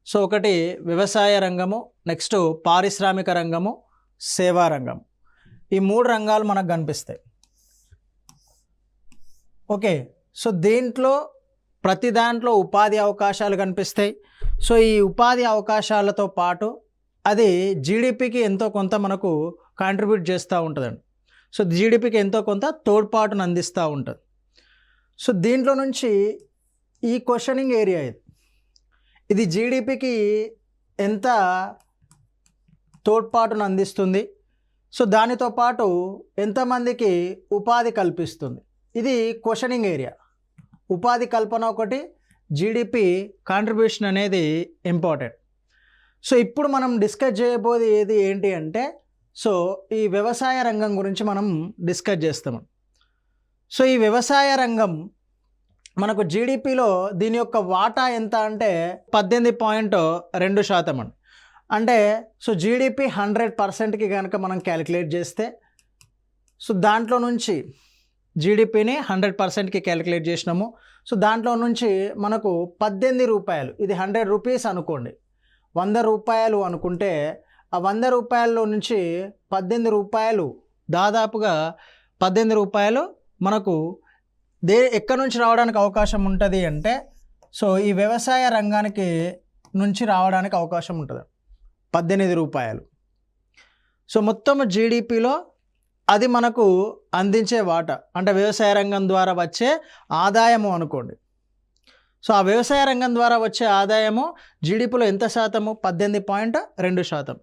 So ఒకటి వ్యవసాయ రంగము, నెక్స్ట్ పారిశ్రామిక రంగము, సేవా రంగం. ఈ 3 రంగాలు మనకు కనిపిస్తాయి. ఓకే, సో దీంట్లో ప్రతి దాంట్లో ఉపాధి అవకాశాలు కనిపిస్తాయి. సో ఈ ఉపాధి అవకాశాలతో పాటు అది జీడిపికి ఎంతో కొంత మనకు కాంట్రిబ్యూట్ చేస్తూ ఉంటుందండి. సో జీడిపికి ఎంతో కొంత తోడ్పాటును అందిస్తూ ఉంటుంది. సో దీంట్లో నుంచి ఈ క్వశ్చనింగ్ ఏరియా ఇది జీడిపికి ఎంత తోడ్పాటును అందిస్తుంది, సో దానితో పాటు ఎంతమందికి ఉపాధి కల్పిస్తుంది, ఇది క్వశ్చనింగ్ ఏరియా. ఉపాధి కల్పన ఒకటి, జీడిపి కాంట్రిబ్యూషన్ అనేది ఇంపార్టెంట్. సో ఇప్పుడు మనం డిస్కస్ చేయబోయేది ఏంటి అంటే, సో ఈ వ్యవసాయ రంగం గురించి మనం డిస్కస్ చేస్తాము. సో ఈ వ్యవసాయ రంగం మనకు జీడిపిలో దీని యొక్క వాటా ఎంత అంటే 18.2% అండి. అంటే సో జీడిపి 100%కి కనుక మనం క్యాలిక్యులేట్ చేస్తే, సో దాంట్లో నుంచి జీడిపిని 100%కి క్యాలిక్యులేట్ చేసినాము. సో దాంట్లో నుంచి మనకు 18 రూపాయలు, ఇది 100 రూపీస్ అనుకోండి, 100 రూపాయలు అనుకుంటే ఆ 100 రూపాయల్లో నుంచి 18 రూపాయలు, దాదాపుగా 18 రూపాయలు మనకు ఎక్కడి నుంచి రావడానికి అవకాశం ఉంటుంది అంటే, సో ఈ వ్యవసాయ రంగానికి నుంచి రావడానికి అవకాశం ఉంటుంది 18 రూపాయలు. సో మొత్తం జీడిపిలో అది మనకు అందించే వాటా, అంటే వ్యవసాయ రంగం ద్వారా వచ్చే ఆదాయము అనుకోండి. సో ఆ వ్యవసాయ రంగం ద్వారా వచ్చే ఆదాయము జీడిపిలో ఎంత శాతము? 18.2%.